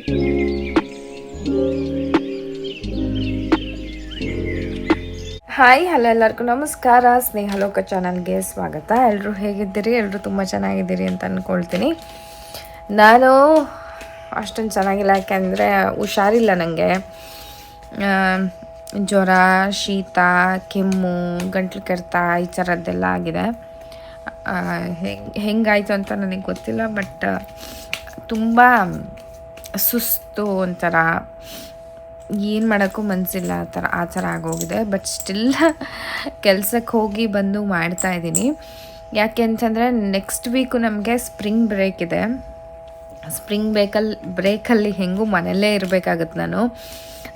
Hi hello ಎಲ್ಲರಿಗೂ ನಮಸ್ಕಾರ. ಸ್ನೇಹಲೋಕ ಚಾನಲ್ಗೆ ಸ್ವಾಗತ. ಎಲ್ಲರೂ ಹೇಗಿದ್ದೀರಿ? ಎಲ್ಲರೂ ತುಂಬ ಚೆನ್ನಾಗಿದ್ದೀರಿ ಅಂತ ಅಂದ್ಕೊಳ್ತೀನಿ. ನಾನು ಅಷ್ಟೊಂದು ಚೆನ್ನಾಗಿಲ್ಲ, ಯಾಕೆಂದರೆ ಹುಷಾರಿಲ್ಲ. ನನಗೆ ಜ್ವರ, ಶೀತ, ಕೆಮ್ಮು, ಗಂಟ್ಲು ಕೆರೆತ ಈ ಥರದ್ದೆಲ್ಲ ಆಗಿದೆ. ಹೆಂಗಾಯಿತು ಅಂತ ನನಗೆ ಗೊತ್ತಿಲ್ಲ, ಬಟ್ ತುಂಬ ಸುಸ್ತು, ಒಂಥರ ಏನು ಮಾಡೋಕ್ಕೂ ಮನಸ್ಸಿಲ್ಲ, ಆ ಥರ ಆಗೋಗಿದೆ. ಬಟ್ ಸ್ಟಿಲ್ ಕೆಲಸಕ್ಕೆ ಹೋಗಿ ಬಂದು ಮಾಡ್ತಾಯಿದ್ದೀನಿ. ಯಾಕೆ ಅಂತಂದರೆ ನೆಕ್ಸ್ಟ್ ವೀಕು ನಮಗೆ ಸ್ಪ್ರಿಂಗ್ ಬ್ರೇಕ್ ಇದೆ. ಸ್ಪ್ರಿಂಗ್ ಬ್ರೇಕಲ್ಲಿ ಹೆಂಗೂ ಮನೆಯಲ್ಲೇ ಇರಬೇಕಾಗತ್ತೆ ನಾನು.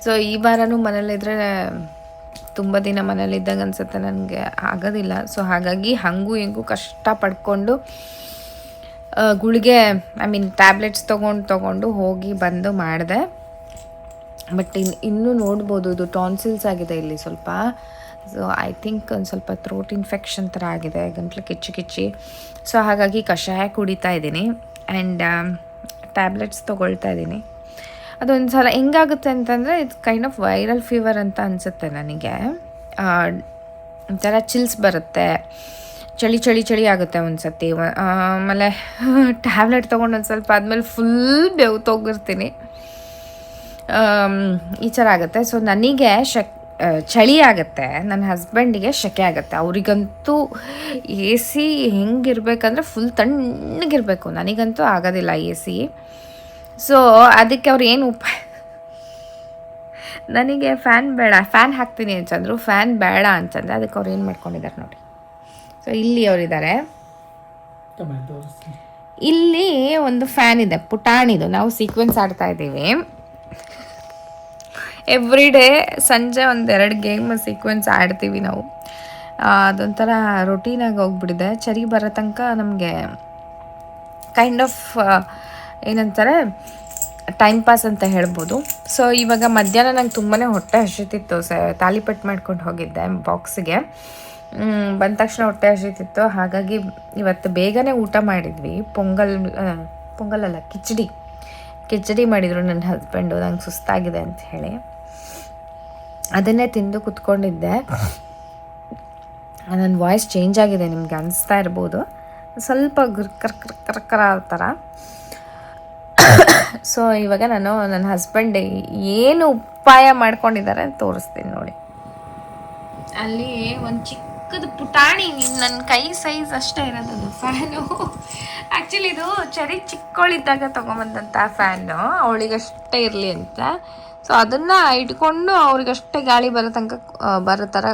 ಸೊ ಈ ವಾರನೂ ಮನೇಲಿದ್ದರೆ ತುಂಬ ದಿನ ಮನೇಲಿದ್ದಾಗ ಅನಿಸುತ್ತೆ, ನನಗೆ ಆಗೋದಿಲ್ಲ. ಸೊ ಹಾಗಾಗಿ ಹಾಗೂ ಹೆಂಗೂ ಕಷ್ಟ ಪಡ್ಕೊಂಡು ಗುಳಿಗೆ ಟ್ಯಾಬ್ಲೆಟ್ಸ್ ತೊಗೊಂಡು ಹೋಗಿ ಬಂದು ಮಾಡಿದೆ. ಬಟ್ ಇನ್ನೂ ನೋಡ್ಬೋದು, ಇದು ಟಾನ್ಸಿಲ್ಸ್ ಆಗಿದೆ ಇಲ್ಲಿ ಸ್ವಲ್ಪ. ಸೊ ಐ ಥಿಂಕ್ ಒಂದು ಸ್ವಲ್ಪ ಥ್ರೋಟ್ ಇನ್ಫೆಕ್ಷನ್ ಥರ ಆಗಿದೆ, ಗಂಟ್ಲು ಕಿಚ್ಚಿ. ಸೊ ಹಾಗಾಗಿ ಕಷಾಯ ಕುಡಿತಾ ಇದ್ದೀನಿ ಆ್ಯಂಡ್ ಟ್ಯಾಬ್ಲೆಟ್ಸ್ ತೊಗೊಳ್ತಾ ಇದ್ದೀನಿ. ಅದೊಂದು ಸಲ ಹೆಂಗಾಗುತ್ತೆ ಅಂತಂದರೆ it's kind of viral fever ಅಂತ ಅನಿಸುತ್ತೆ ನನಗೆ. ಒಂಥರ ಚಿಲ್ಸ್ ಬರುತ್ತೆ, ಚಳಿ ಆಗುತ್ತೆ ಒಂದು ಸತಿ. ಆಮೇಲೆ ಟ್ಯಾಬ್ಲೆಟ್ ತೊಗೊಂಡು ಒಂದು ಸ್ವಲ್ಪ ಆದಮೇಲೆ ಫುಲ್ ಬೆವ್ತೋಗಿರ್ತೀನಿ, ಈ ಥರ ಆಗುತ್ತೆ. ಸೊ ನನಗೆ ಚಳಿ ಆಗುತ್ತೆ, ನನ್ನ ಹಸ್ಬೆಂಡಿಗೆ ಸೆಕೆ ಆಗುತ್ತೆ. ಅವರಿಗಂತೂ ಎ ಸಿ ಹೆಂಗಿರ್ಬೇಕಂದ್ರೆ ಫುಲ್ ತಣ್ಣಗಿರಬೇಕು, ನನಗಂತೂ ಆಗೋದಿಲ್ಲ ಎ ಸಿ. ಸೊ ಅದಕ್ಕೆ ಅವ್ರು ಏನು ಉಪಾಯ, ನನಗೆ ಫ್ಯಾನ್ ಬೇಡ, ಫ್ಯಾನ್ ಹಾಕ್ತೀನಿ ಅಂತಂದರು, ಫ್ಯಾನ್ ಬೇಡ ಅಂತಂದರೆ ಅದಕ್ಕೆ ಅವ್ರು ಏನು ಮಾಡ್ಕೊಂಡಿದ್ದಾರೆ ನೋಡಿ. ಸೊ ಇಲ್ಲಿ ಅವರಿದ್ದಾರೆ, ಇಲ್ಲಿ ಒಂದು ಫ್ಯಾನ್ ಇದೆ ಪುಟಾಣಿದು, ನಾವು ಸೀಕ್ವೆನ್ಸ್ ಆಡ್ತಾ ಇದ್ದೀವಿ ಎವ್ರಿ ಡೇ. ಸಂಜೆ 1-2 ಗೇಮ್ ಸೀಕ್ವೆನ್ಸ್ ಆಡ್ತೀವಿ ನಾವು. ಅದೊಂಥರ ರೊಟೀನಾಗಿ ಹೋಗ್ಬಿಟ್ಟಿದೆ. ಚರಿ ಬರೋ ತನಕ ನಮಗೆ ಕೈಂಡ್ ಆಫ್ ಏನಂತಾರೆ ಟೈಮ್ ಪಾಸ್ ಅಂತ ಹೇಳ್ಬೋದು. ಸೊ ಇವಾಗ ಮಧ್ಯಾಹ್ನ ನಂಗೆ ತುಂಬಾ ಹೊಟ್ಟೆ ಹಸಿತಿತ್ತು. ತಾಲಿಪಟ್ಟು ಮಾಡ್ಕೊಂಡು ಹೋಗಿದ್ದೆ ಬಾಕ್ಸಿಗೆ. ಬಂದ ತಕ್ಷಣ ಹೊಟ್ಟೆ ಹಸಿತಿತ್ತು, ಹಾಗಾಗಿ ಇವತ್ತು ಬೇಗನೆ ಊಟ ಮಾಡಿದ್ವಿ. ಪೊಂಗಲಲ್ಲ, ಕಿಚಡಿ ಮಾಡಿದರು ನನ್ನ ಹಸ್ಬೆಂಡು, ನಂಗೆ ಸುಸ್ತಾಗಿದೆ ಅಂತ ಹೇಳಿ. ಅದನ್ನೇ ತಿಂದು ಕುತ್ಕೊಂಡಿದ್ದೆ. ನನ್ನ ವಾಯ್ಸ್ ಚೇಂಜ್ ಆಗಿದೆ, ನಿಮಗೆ ಅನಿಸ್ತಾ ಇರ್ಬೋದು, ಸ್ವಲ್ಪ ಕರ್ಕರ ಥರ. ಸೊ ಇವಾಗ ನಾನು ನನ್ನ ಹಸ್ಬೆಂಡ್ ಏನು ಉಪಾಯ ಮಾಡ್ಕೊಂಡಿದ್ದಾರೆ ಅಂತ ತೋರಿಸ್ತೀನಿ ನೋಡಿ. ಅಲ್ಲಿ ಒಂದು ಚಿಕ್ಕದು ಪುಟಾಣಿ, ನನ್ನ ಕೈ ಸೈಜ್ ಅಷ್ಟೇ ಇರೋದು ಫ್ಯಾನು. ಆ್ಯಕ್ಚುಲಿ ಇದು ಚರಿ ಚಿಕ್ಕವಳಿದ್ದಾಗ ತೊಗೊಂಬಂದಂಥ ಫ್ಯಾನು, ಅವಳಿಗಷ್ಟೇ ಇರಲಿ ಅಂತ. ಸೊ ಅದನ್ನು ಇಟ್ಕೊಂಡು ಅವ್ರಿಗಷ್ಟೇ ಗಾಳಿ ಬರೋ ಥರ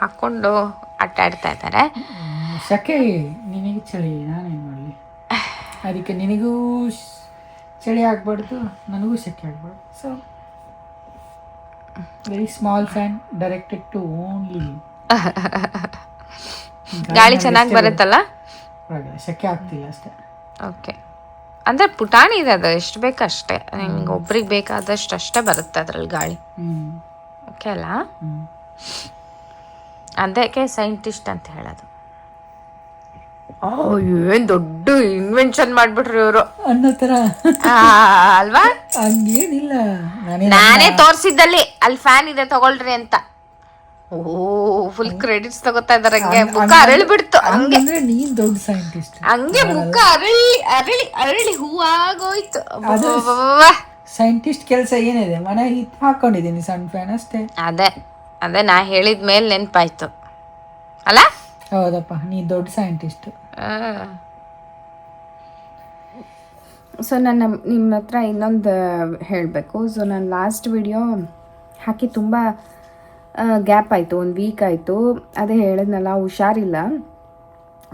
ಹಾಕ್ಕೊಂಡು ಆಟ ಆಡ್ತಾ ಇದ್ದಾರೆ. ಸೆಕೆ ನಿನಗೆ ಚಳಿ, ನಾನೇನು ಮಾಡಲಿ? ಅದಕ್ಕೆ ನಿನಗೂ ಚಳಿ ಆಗಬಾರ್ದು, ನನಗೂ ಸೆಕೆ ಆಗಬಾರ್ದು. So very small fan directed to only. ಗಾಳಿ ಚೆನ್ನಾಗಿ ಬರುತ್ತಲ್ಲ, ಸೆಕೆ ಆಗ್ತಿಲ್ಲ ಅಷ್ಟೇ. ಓಕೆ, ಅಂದರೆ ಪುಟಾಣಿ ಇದೆ, ಅದು ಎಷ್ಟು ಬೇಕಷ್ಟೇ, ನಿಮ್ಗೆ ಒಬ್ರಿಗೆ ಬೇಕಾದಷ್ಟು ಅಷ್ಟೇ ಬರುತ್ತೆ ಅದರಲ್ಲಿ ಗಾಳಿ. ಓಕೆ ಅಲ್ಲ, ಅದಕ್ಕೆ ಸೈಂಟಿಸ್ಟ್ ಅಂತ ಹೇಳೋದು. ಏನು ದೊಡ್ಡ ಇನ್ವೆನ್ಷನ್ ಮಾಡ್ಬಿಟ್ರಿ ಇವರು ಅನ್ನೋ ಥರ ಅಲ್ವಾ? ಹಂಗೇನಿಲ್ಲ, ನಾನೇ ತೋರಿಸಿದ್ದಲ್ಲಿ ಅಲ್ಲಿ ಫ್ಯಾನ್ ಇದೆ ತಗೊಳ್ರಿ ಅಂತ. ಫುಲ್ ಕ್ರೆಡಿಟ್ಸ್ ತಗೋತಾ ಇದಾರೆ. ಹಂಗೆ ಮುಖ ಅರಳಿ ಬಿಡ್ತು, ಹಂಗೆ ನೀನ್ ದೊಡ್ಡ ಸೈಂಟಿಸ್ಟ್, ಹಂಗೆ ಮುಖ ಅರಳಿ ಹೂವಾಗೋಯ್ತು. ಸೈಂಟಿಸ್ಟ್ ಕೆಲಸ ಏನಿದೆ, ಮನೆ ಹಾಕೊಂಡಿದ್ದೀನಿ ಸಣ್ಣ ಫ್ಯಾನ್ ಅಷ್ಟೇ. ಅದೇ ನಾ ಹೇಳಿದ ಮೇಲೆ ನೆನಪಾಯ್ತು ಅಲ್ಲ? ಹೌದಪ್ಪ, ನೀ ದೊಡ್ಡ ಸೈಂಟಿಸ್ಟ್. ಸೊ ನಾನು ನಿಮ್ಮ ಹತ್ರ ಇನ್ನೊಂದು ಹೇಳಬೇಕು. ಸೊ ನಾನು ಲಾಸ್ಟ್ ವಿಡಿಯೋ ಹಾಕಿ ತುಂಬ ಗ್ಯಾಪ್ ಆಯಿತು, 1 ವೀಕ್ ಆಯಿತು. ಅದೇ ಹೇಳಿದ್ನಲ್ಲ, ಹುಷಾರಿಲ್ಲ.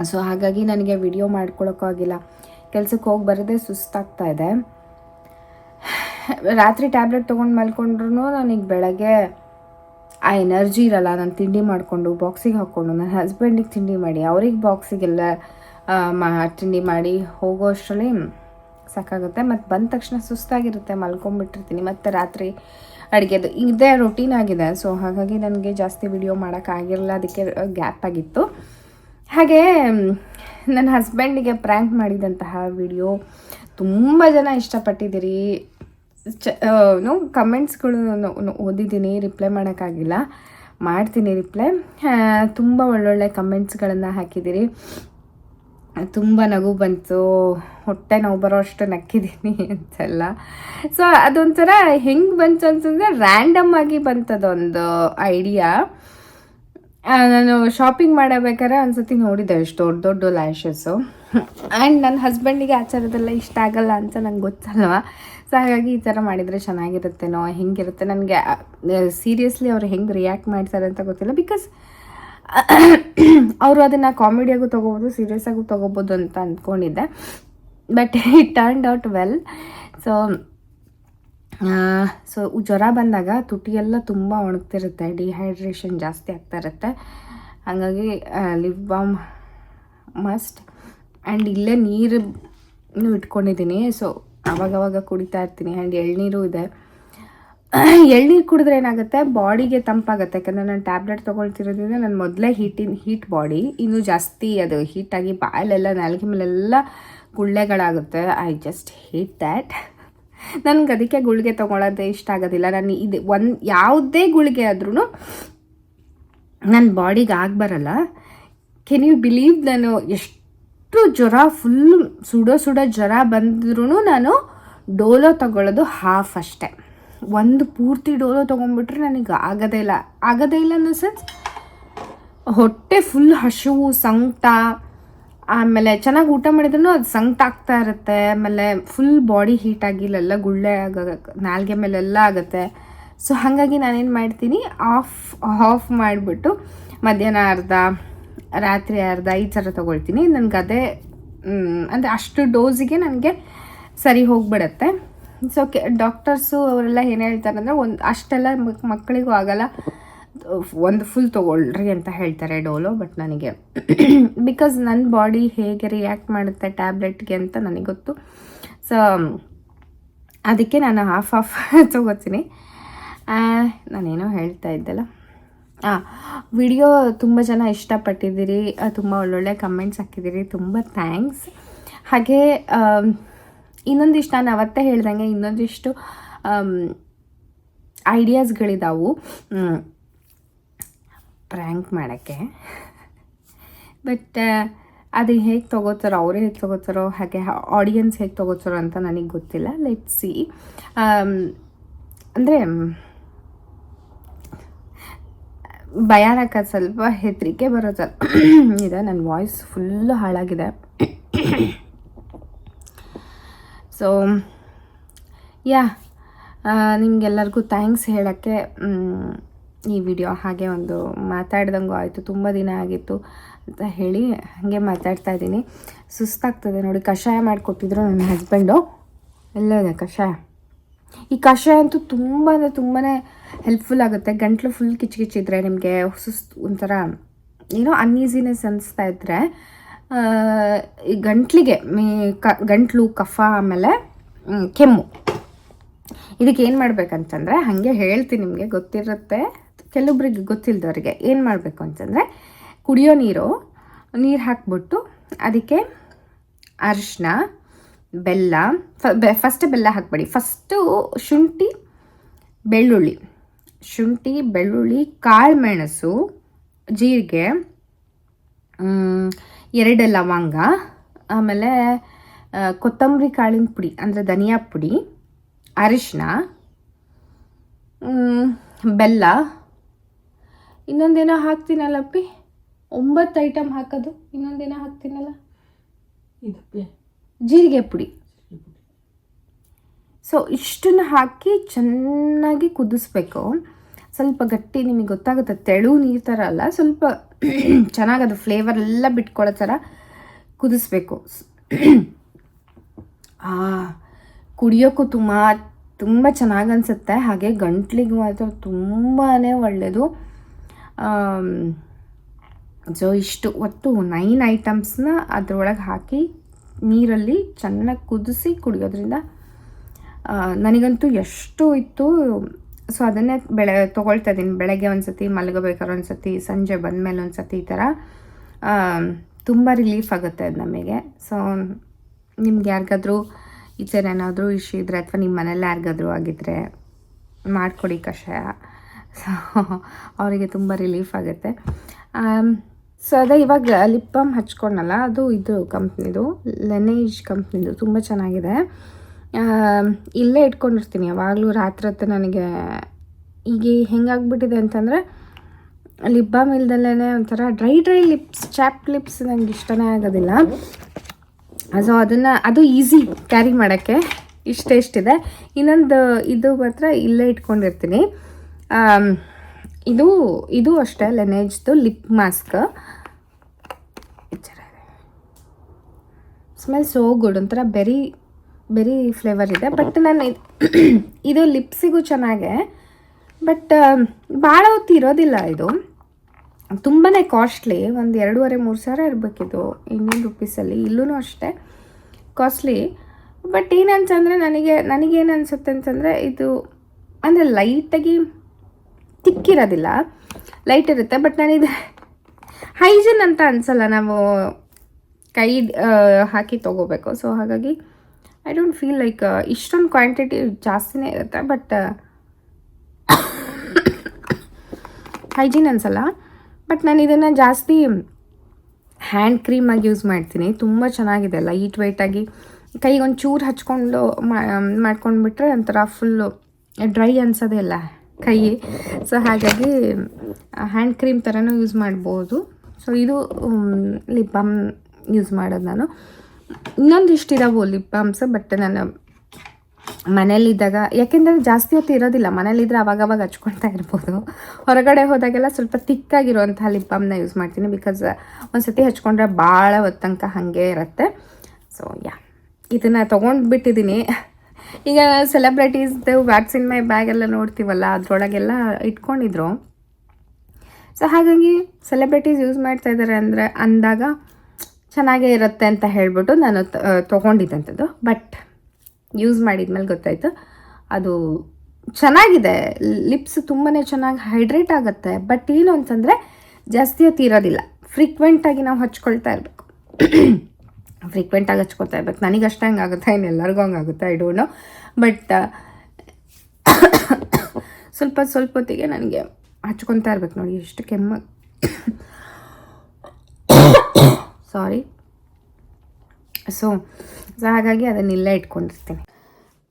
ಸೊ ಹಾಗಾಗಿ ನನಗೆ ವಿಡಿಯೋ ಮಾಡ್ಕೊಳಕ್ಕಾಗಿಲ್ಲ. ಕೆಲಸಕ್ಕೆ ಹೋಗಿ ಬರೋದೇ ಸುಸ್ತಾಗ್ತಾ ಇದೆ. ರಾತ್ರಿ ಟ್ಯಾಬ್ಲೆಟ್ ತೊಗೊಂಡು ಮಲ್ಕೊಂಡ್ರು ನನಗೆ ಬೆಳಗ್ಗೆ ಆ ಎನರ್ಜಿ ಇರಲ್ಲ. ನಾನು ತಿಂಡಿ ಮಾಡಿಕೊಂಡು ಬಾಕ್ಸಿಗೆ ಹಾಕ್ಕೊಂಡು, ನನ್ನ ಹಸ್ಬೆಂಡಿಗೆ ತಿಂಡಿ ಮಾಡಿ, ಅವ್ರಿಗೆ ಬಾಕ್ಸಿಗೆಲ್ಲ ತಿಂಡಿ ಮಾಡಿ ಹೋಗೋ ಅಷ್ಟರಲ್ಲಿ ಸಾಕಾಗುತ್ತೆ. ಮತ್ತು ಬಂದ ತಕ್ಷಣ ಸುಸ್ತಾಗಿರುತ್ತೆ, ಮಲ್ಕೊಂಡ್ಬಿಟ್ಟಿರ್ತೀನಿ. ಮತ್ತು ರಾತ್ರಿ ಅಡುಗೆದು ಇದೇ ರೊಟೀನ್ ಆಗಿದೆ. ಸೊ ಹಾಗಾಗಿ ನನಗೆ ಜಾಸ್ತಿ ವಿಡಿಯೋ ಮಾಡೋಕ್ಕಾಗಿರಲ್ಲ, ಅದಕ್ಕೆ ಗ್ಯಾಪ್ ಆಗಿತ್ತು. ಹಾಗೆ ನನ್ನ ಹಸ್ಬೆಂಡಿಗೆ ಪ್ರ್ಯಾಂಕ್ ಮಾಡಿದಂತಹ ವಿಡಿಯೋ ತುಂಬ ಜನ ಇಷ್ಟಪಟ್ಟಿದ್ದೀರಿ. ಕಮೆಂಟ್ಸ್ಗಳು ಓದಿದ್ದೀನಿ, ರಿಪ್ಲೈ ಮಾಡೋಕ್ಕಾಗಿಲ್ಲ, ಮಾಡ್ತೀನಿ ರಿಪ್ಲೈ. ತುಂಬ ಒಳ್ಳೊಳ್ಳೆ ಕಮೆಂಟ್ಸ್ಗಳನ್ನು ಹಾಕಿದ್ದೀರಿ. ತುಂಬ ನಗು ಬಂತು, ಹೊಟ್ಟೆ ನೋವು ಬರೋ ಅಷ್ಟು ನಕ್ಕಿದ್ದೀನಿ ಅಂತೆಲ್ಲ. ಸೊ ಅದೊಂಥರ ಹೆಂಗೆ ಬಂತು ಅಂತಂದರೆ ರ್ಯಾಂಡಮ್ ಆಗಿ ಬಂತದೊಂದು ಐಡಿಯಾ. ನಾನು ಶಾಪಿಂಗ್ ಮಾಡಬೇಕಾದ್ರೆ ಒಂದ್ಸತಿ ನೋಡಿದ್ದೆ ಎಷ್ಟು ದೊಡ್ಡ ದೊಡ್ಡ ಲ್ಯಾಶಸ್ಸು. ಆ್ಯಂಡ್ ನನ್ನ ಹಸ್ಬೆಂಡಿಗೆ ಆ ಥರದ್ದೆಲ್ಲ ಇಷ್ಟ ಆಗಲ್ಲ ಅಂತ ನಂಗೆ ಗೊತ್ತಲ್ವ. ಸೊ ಹಾಗಾಗಿ ಈ ಥರ ಮಾಡಿದರೆ ಚೆನ್ನಾಗಿರುತ್ತೇನೋ, ಹೆಂಗಿರುತ್ತೆ ನನಗೆ ಸೀರಿಯಸ್ಲಿ ಅವ್ರು ಹೆಂಗೆ ರಿಯಾಕ್ಟ್ ಮಾಡ್ತಾರೆ ಅಂತ ಗೊತ್ತಿಲ್ಲ. ಬಿಕಾಸ್ ಅವರು ಅದನ್ನು ಕಾಮಿಡಿಯಾಗೂ ತೊಗೋಬೋದು, ಸೀರಿಯಸ್ಸಾಗೂ ತೊಗೋಬೋದು ಅಂತ ಅಂದ್ಕೊಂಡಿದ್ದೆ. But it turned out well. So ಜ್ವರ ಬಂದಾಗ ತುಟಿಯೆಲ್ಲ ತುಂಬ ಒಣಗ್ತಿರುತ್ತೆ, ಡಿಹೈಡ್ರೇಷನ್ ಜಾಸ್ತಿ ಆಗ್ತಾ ಇರುತ್ತೆ. ಹಾಗಾಗಿ ಲಿಪ್ ಬಾಮ್ ಮಸ್ಟ್. ಆ್ಯಂಡ್ ಇಲ್ಲೇ ನೀರು ಇಟ್ಕೊಂಡಿದ್ದೀನಿ, ಸೊ ಆವಾಗವಾಗ ಕುಡಿತಾ ಇರ್ತೀನಿ. ಆ್ಯಂಡ್ ಎಳ್ನೀರು ಇದೆ. ಎಳ್ನೀರು ಕುಡಿದ್ರೆ ಏನಾಗುತ್ತೆ, ಬಾಡಿಗೆ ತಂಪಾಗುತ್ತೆ. ಯಾಕಂದರೆ ನಾನು ಟ್ಯಾಬ್ಲೆಟ್ ತೊಗೊಳ್ತಿರೋದ್ರಿಂದ ನಾನು ಮೊದಲೇ ಹೀಟ್ ಬಾಡಿ, ಇನ್ನೂ ಜಾಸ್ತಿ ಅದು ಹೀಟಾಗಿ ಬಾಯಲ್ಲೆಲ್ಲ ನಾಲ್ಗೆ ಮೇಲೆಲ್ಲ ಗುಳ್ಳೆಗಳಾಗುತ್ತೆ. I just hate that. ನನಗೆ ಅದಕ್ಕೆ ಗುಳಿಗೆ ತೊಗೊಳೋದೇ ಇಷ್ಟ ಆಗೋದಿಲ್ಲ. ನಾನು ಯಾವುದೇ ಗುಳಿಗೆ ಆದ್ರೂ ನನ್ನ ಬಾಡಿಗೆ ಆಗಬರಲ್ಲ. ಕೆನ್ ಯು ಬಿಲೀವ್, ನಾನು ಎಷ್ಟು ಜ್ವರ ಫುಲ್ ಸುಡೋ ಜ್ವರ ಬಂದ್ರೂ ನಾನು ಡೋಲೋ ತೊಗೊಳ್ಳೋದು ಹಾಫ್ ಅಷ್ಟೇ. ಒಂದು ಪೂರ್ತಿ ಡೋಲೋ ತೊಗೊಂಡ್ಬಿಟ್ರೆ ನನಗೆ ಆಗೋದೇ ಇಲ್ಲ ಅನ್ನೋ ಸೆನ್ಸ್, ಹೊಟ್ಟೆ ಫುಲ್ ಹಸಿವು, ಸಂಕಟ, ಆಮೇಲೆ ಚೆನ್ನಾಗಿ ಊಟ ಮಾಡಿದ್ರೂ ಅದು ಸಂಕಟ ಆಗ್ತಾ ಇರುತ್ತೆ. ಆಮೇಲೆ ಫುಲ್ ಬಾಡಿ ಹೀಟಾಗಿ ಇಲ್ಲೆಲ್ಲ ಗುಳ್ಳೆ ನಾಲ್ಗೆ ಮೇಲೆಲ್ಲ ಆಗುತ್ತೆ. ಸೊ ಹಾಗಾಗಿ ನಾನೇನು ಮಾಡ್ತೀನಿ, ಆಫ್ ಮಾಡಿಬಿಟ್ಟು ಮಧ್ಯಾಹ್ನ ಅರ್ಧ, ರಾತ್ರಿ ಅರ್ಧ ಈ ಥರ ತೊಗೊಳ್ತೀನಿ. ನನಗೆ ಅದೇ ಅಂದರೆ ಅಷ್ಟು ಡೋಸಿಗೆ ನನಗೆ ಸರಿ ಹೋಗಿಬಿಡತ್ತೆ. ಸೊ ಡಾಕ್ಟರ್ಸು ಅವರೆಲ್ಲ ಏನು ಹೇಳ್ತಾರೆ ಅಂದರೆ ಅಷ್ಟೆಲ್ಲ ಮಕ್ಕಳಿಗೂ ಆಗಲ್ಲ, ಒಂದು ಫುಲ್ ತೊಗೊಳ್ರಿ ಅಂತ ಹೇಳ್ತಾರೆ ಡೋಲೋ. ಬಟ್ ನನಗೆ ಬಿಕಾಸ್ ನನ್ನ ಬಾಡಿ ಹೇಗೆ ರಿಯಾಕ್ಟ್ ಮಾಡುತ್ತೆ ಟ್ಯಾಬ್ಲೆಟ್ಗೆ ಅಂತ ನನಗೆ ಗೊತ್ತು. ಸೊ ಅದಕ್ಕೆ ನಾನು ಹಾಫ್ ತೊಗೋತೀನಿ. ನಾನೇನೋ ಹೇಳ್ತಾ ಇದ್ದಲ್ಲ, ವಿಡಿಯೋ ತುಂಬ ಜನ ಇಷ್ಟಪಟ್ಟಿದ್ದೀರಿ, ತುಂಬ ಒಳ್ಳೊಳ್ಳೆ ಕಮೆಂಟ್ಸ್ ಹಾಕಿದ್ದೀರಿ, ತುಂಬ ಥ್ಯಾಂಕ್ಸ್. ಹಾಗೆ ಇನ್ನೊಂದಿಷ್ಟು ನಾನು ಅವತ್ತೇ ಹೇಳ್ದಂಗೆ ಇನ್ನೊಂದಿಷ್ಟು ಐಡಿಯಾಸ್ಗಳಿದಾವು ಪ್ರ್ಯಾಂಕ್ ಮಾಡೋಕ್ಕೆ. ಬಟ್ ಅದು ಹೇಗೆ ತೊಗೋತಾರೋ, ಅವರೇ ಹೇಗೆ ತೊಗೋತಾರೋ, ಹಾಗೆ ಆಡಿಯನ್ಸ್ ಹೇಗೆ ತೊಗೋತಾರೋ ಅಂತ ನನಗೆ ಗೊತ್ತಿಲ್ಲ. Let's see. ಅಂದರೆ ಭಯಾನಕ, ಸ್ವಲ್ಪ ಹೆದರಿಕೆ ಬರೋದು ಇದೆ. ನನ್ನ ವಾಯ್ಸ್ ಫುಲ್ಲು ಹಾಳಾಗಿದೆ. ಸೊ ನಿಮಗೆಲ್ಲರಿಗೂ ಥ್ಯಾಂಕ್ಸ್ ಹೇಳೋಕ್ಕೆ ಈ ವಿಡಿಯೋ ಹಾಗೆ ಒಂದು ಮಾತಾಡ್ದಂಗೂ ಆಯಿತು. ತುಂಬ ದಿನ ಆಗಿತ್ತು ಅಂತ ಹೇಳಿ ಹಾಗೆ ಮಾತಾಡ್ತಾ ಇದ್ದೀನಿ. ಸುಸ್ತಾಗ್ತದೆ ನೋಡಿ. ಕಷಾಯ ಮಾಡಿಕೊಟ್ಟಿದ್ರು ನನ್ನ ಹಸ್ಬೆಂಡು. ಎಲ್ಲ ಇದೆ ಕಷಾಯ. ಈ ಕಷಾಯ ಅಂತೂ ತುಂಬಾ ಹೆಲ್ಪ್ಫುಲ್ ಆಗುತ್ತೆ. ಗಂಟ್ಲು ಫುಲ್ ಕಿಚ್ಚಿದ್ರೆ ನಿಮಗೆ ಸುಸ್ತು, ಒಂಥರ ಏನೋ ಅನ್ಈಸಿನೆಸ್ ಅನಿಸ್ತಾ ಇದ್ದರೆ ಈ ಗಂಟ್ಲಿಗೆ ಗಂಟ್ಲು, ಕಫ, ಆಮೇಲೆ ಕೆಮ್ಮು, ಇದಕ್ಕೆ ಏನು ಮಾಡಬೇಕಂತಂದರೆ, ಹಾಗೆ ಹೇಳ್ತೀನಿ, ನಿಮಗೆ ಗೊತ್ತಿರುತ್ತೆ, ಕೆಲವೊಬ್ರಿಗೆ ಗೊತ್ತಿಲ್ಲದವ್ರಿಗೆ ಏನು ಮಾಡಬೇಕು ಅಂತಂದರೆ, ಕುಡಿಯೋ ನೀರು ಹಾಕ್ಬಿಟ್ಟು ಅದಕ್ಕೆ ಅರಿಶಿನ, ಬೆಲ್ಲ, ಫಸ್ಟ್ ಬೆಲ್ಲ ಹಾಕಬೇಡಿ, ಫಸ್ಟು ಶುಂಠಿ, ಬೆಳ್ಳುಳ್ಳಿ, ಕಾಳುಮೆಣಸು, ಜೀರಿಗೆ, 2 ಲವಂಗ, ಆಮೇಲೆ ಕೊತ್ತಂಬರಿ ಕಾಳಿನ ಪುಡಿ ಅಂದರೆ ಧನಿಯಾ ಪುಡಿ, ಅರಿಶಿನ, ಬೆಲ್ಲ, ಇನ್ನೊಂದೇನೋ ಹಾಕ್ತೀನಲ್ಲಪ್ಪಿ, 9 ಐಟಮ್ ಹಾಕೋದು, ಇನ್ನೊಂದೇನೋ ಹಾಕ್ತೀನಲ್ಲ, ಜೀರಿಗೆ ಪುಡಿ. ಸೊ ಇಷ್ಟನ್ನು ಹಾಕಿ ಚೆನ್ನಾಗಿ ಕುದಿಸ್ಬೇಕು. ಸ್ವಲ್ಪ ಗಟ್ಟಿ, ನಿಮಗೆ ಗೊತ್ತಾಗುತ್ತೆ, ತೆಳು ನೀರು ಥರ ಅಲ್ಲ, ಸ್ವಲ್ಪ ಚೆನ್ನಾಗಿ ಅದು ಫ್ಲೇವರ್ ಎಲ್ಲ ಬಿಟ್ಕೊಳ್ಳೋ ಥರ ಕುದಿಸ್ಬೇಕು. ಕುಡಿಯೋಕ್ಕೂ ತುಂಬ ಚೆನ್ನಾಗಿ ಅನಿಸುತ್ತೆ. ಹಾಗೆ ಗಂಟ್ಲಿಗೂ ಮಾತ್ರ ತುಂಬಾ ಒಳ್ಳೆಯದು. ಸೊ ಇಷ್ಟು ಒಟ್ಟು 9 ಐಟಮ್ಸ್ನ ಅದರೊಳಗೆ ಹಾಕಿ ನೀರಲ್ಲಿ ಚೆನ್ನಾಗಿ ಕುದಿಸಿ ಕುಡಿಯೋದ್ರಿಂದ ನನಗಂತೂ ಎಷ್ಟು ಇತ್ತು. ಸೊ ಅದನ್ನೇ ತೊಗೊಳ್ತಾ ಇದ್ದೀನಿ. ಬೆಳಗ್ಗೆ ಒಂದು ಸತಿ, ಮಲಗಬೇಕಾದ್ರೆ ಒಂದು ಸತಿ, ಸಂಜೆ ಬಂದಮೇಲೆ ಒಂದು ಸತಿ, ಈ ಥರ ತುಂಬ ರಿಲೀಫ್ ಆಗುತ್ತೆ ಅದು ನಮಗೆ. ಸೊ ನಿಮ್ಗೆ ಯಾರಿಗಾದ್ರೂ ಈ ಥರ ಏನಾದರೂ ಇಶ್ಯೂ ಇದ್ದರೆ ಅಥವಾ ನಿಮ್ಮ ಮನೇಲಿ ಯಾರಿಗಾದ್ರೂ ಆಗಿದ್ದರೆ ಮಾಡಿಕೊಡಿ ಕಷಾಯ. ಸೊ ಅವರಿಗೆ ತುಂಬ ರಿಲೀಫ್ ಆಗುತ್ತೆ. ಸೊ ಅದೇ ಇವಾಗ ಲಿಪ್ ಬಾಮ್ ಹಚ್ಕೊಂಡಲ್ಲ, ಅದು ಇದು ಕಂಪ್ನಿದು, ಲೆನೇಜ್ ಕಂಪ್ನಿದು, ತುಂಬ ಚೆನ್ನಾಗಿದೆ. ಇಲ್ಲೇ ಇಟ್ಕೊಂಡಿರ್ತೀನಿ ಯಾವಾಗಲೂ ರಾತ್ರಿ ಹೊತ್ತು. ನನಗೆ ಈಗ ಹೆಂಗಾಗ್ಬಿಟ್ಟಿದೆ ಅಂತಂದರೆ ಲಿಪ್ ಬಾಮ್ ಇಲ್ದಲ್ಲೇ ಒಂಥರ ಡ್ರೈ ಲಿಪ್ಸ್, ಚಾಪ್ ಲಿಪ್ಸ್ ನನಗೆ ಇಷ್ಟನೇ ಆಗೋದಿಲ್ಲ. ಸೊ ಅದು ಈಸಿ ಕ್ಯಾರಿ ಮಾಡೋಕ್ಕೆ, ಇಷ್ಟಿದೆ. ಇನ್ನೊಂದು ಇದು ಮಾತ್ರ ಇಲ್ಲೇ ಇಟ್ಕೊಂಡಿರ್ತೀನಿ. ಇದು ಅಷ್ಟೇ ಲೆನೇಜ್ದು lip mask. Smell so good, ಒಂಥರ ಬೆರಿ ಫ್ಲೇವರ್ ಇದೆ. ಬಟ್ ನಾನು ಇದು ಲಿಪ್ಸಿಗೂ ಚೆನ್ನಾಗೆ, ಬಟ್ ಭಾಳ ಹೊತ್ತು ಇರೋದಿಲ್ಲ. ಇದು ತುಂಬಾ ಕಾಸ್ಟ್ಲಿ, ಒಂದು 2,500-3 ಸಾವಿರ ಇರಬೇಕಿದು ಇಂಡಿಯನ್ ರುಪೀಸಲ್ಲಿ. ಇಲ್ಲೂ ಅಷ್ಟೇ ಕಾಸ್ಟ್ಲಿ. ಬಟ್ ಏನಂತಂದರೆ ನನಗೇನು ಅನಿಸುತ್ತೆ ಅಂತಂದರೆ ಇದು ಅಂದರೆ ಲೈಟಾಗಿ ತಿಕ್ಕಿರೋದಿಲ್ಲ, ಲೈಟ್ ಇರುತ್ತೆ. ಬಟ್ ನಾನಿದು ಹೈಜಿನ್ ಅಂತ ಅನಿಸಲ್ಲ, ನಾವು ಕೈ ಹಾಕಿ ತೊಗೋಬೇಕು. ಸೊ ಹಾಗಾಗಿ ಐ ಡೋಂಟ್ ಫೀಲ್ ಲೈಕ್ ಇಷ್ಟೊಂದು ಕ್ವಾಂಟಿಟಿ ಜಾಸ್ತಿನೇ ಇರುತ್ತೆ, ಬಟ್ ಹೈಜೀನ್ ಅನಿಸಲ್ಲ. ಬಟ್ ನಾನು ಇದನ್ನು ಜಾಸ್ತಿ ಹ್ಯಾಂಡ್ ಕ್ರೀಮಾಗಿ ಯೂಸ್ ಮಾಡ್ತೀನಿ. ತುಂಬ ಚೆನ್ನಾಗಿದೆ, ಲೈಟ್ ವೆಯ್ಟಾಗಿ ಕೈಗೆ ಒಂದು ಚೂರು ಹಚ್ಕೊಂಡು ಮಾಡ್ಕೊಂಡ್ಬಿಟ್ರೆ ಒಂಥರ ಫುಲ್ಲು ಡ್ರೈ ಅನ್ಸೋದೇ ಇಲ್ಲ ಕೈ. ಸೊ ಹಾಗಾಗಿ ಹ್ಯಾಂಡ್ ಕ್ರೀಮ್ ಥರನೂ ಯೂಸ್ ಮಾಡ್ಬೋದು. ಸೊ ಇದು ಲಿಪ್ ಬಾಮ್ ಯೂಸ್ ಮಾಡೋದು ನಾನು. ಇನ್ನೊಂದಿಷ್ಟು ಇದಾವೆ ಲಿಪ್ ಬಾಮ್ಸ್, ಬಟ್ ನಾನು ಮನೇಲಿದ್ದಾಗ, ಯಾಕೆಂದರೆ ಜಾಸ್ತಿ ಹೊತ್ತು ಇರೋದಿಲ್ಲ ಮನೇಲಿದ್ದರೆ, ಅವಾಗವಾಗ ಹಚ್ಕೊಳ್ತಾ ಇರ್ಬೋದು. ಹೊರಗಡೆ ಹೋದಾಗೆಲ್ಲ ಸ್ವಲ್ಪ ತಿಕ್ಕಾಗಿರುವಂಥ ಲಿಪ್ ಬಾಮ್ನ ಯೂಸ್ ಮಾಡ್ತೀನಿ. ಬಿಕಾಸ್ ಒಂದು ಸತಿ ಹಚ್ಕೊಂಡ್ರೆ ಭಾಳ ಹೊತ್ತಂಕ ಹಾಗೆ ಇರುತ್ತೆ. ಸೊ ಇದನ್ನು ತೊಗೊಂಡ್ಬಿಟ್ಟಿದ್ದೀನಿ. ಈಗ ಸೆಲೆಬ್ರಿಟೀಸ್ದು ವ್ಯಾಟ್ಸ್ ಇನ್ ಮೈ ಬ್ಯಾಗ್ ಎಲ್ಲ ನೋಡ್ತೀವಲ್ಲ, ಅದರೊಳಗೆಲ್ಲ ಇಟ್ಕೊಂಡಿದ್ರು. ಸೊ ಹಾಗಾಗಿ ಸೆಲೆಬ್ರಿಟೀಸ್ ಯೂಸ್ ಮಾಡ್ತಾ ಇದ್ದಾರೆ ಅಂದಾಗ ಚೆನ್ನಾಗೇ ಇರುತ್ತೆ ಅಂತ ಹೇಳ್ಬಿಟ್ಟು ನಾನು ತೊಗೊಂಡಿದ್ದಂಥದ್ದು. ಬಟ್ ಯೂಸ್ ಮಾಡಿದ್ಮೇಲೆ ಗೊತ್ತಾಯಿತು ಅದು ಚೆನ್ನಾಗಿದೆ. ಲಿಪ್ಸ್ ತುಂಬಾ ಚೆನ್ನಾಗಿ ಹೈಡ್ರೇಟ್ ಆಗುತ್ತೆ. ಬಟ್ ಏನು ಅಂತಂದರೆ ಜಾಸ್ತಿ ಹೊತ್ತು ಇರೋದಿಲ್ಲ. ಫ್ರೀಕ್ವೆಂಟಾಗಿ ನಾವು ಹಚ್ಕೊಳ್ತಾ ಇರಬೇಕು, ಫ್ರೀಕ್ವೆಂಟಾಗಿ ಹಚ್ಕೊಳ್ತಾ ಇರ್ಬೇಕು. ನನಗಷ್ಟೇ ಹಂಗಾಗುತ್ತೆ, ಇನ್ನೆಲ್ಲರಿಗೂ ಹಂಗಾಗುತ್ತೆ, ಐ ಡೋಂಟ್ ನೋ. ಬಟ್ ಸ್ವಲ್ಪ ಹೊತ್ತಿಗೆ ನನಗೆ ಹಚ್ಕೊತಾ ಇರ್ಬೇಕು. ನೋಡಿ ಎಷ್ಟು ಕೆಮ್ಮ, ಸಾರಿ. ಸೊ ಹಾಗಾಗಿ ಅದನ್ನೆಲ್ಲ ಇಟ್ಕೊಂಡಿರ್ತೀನಿ.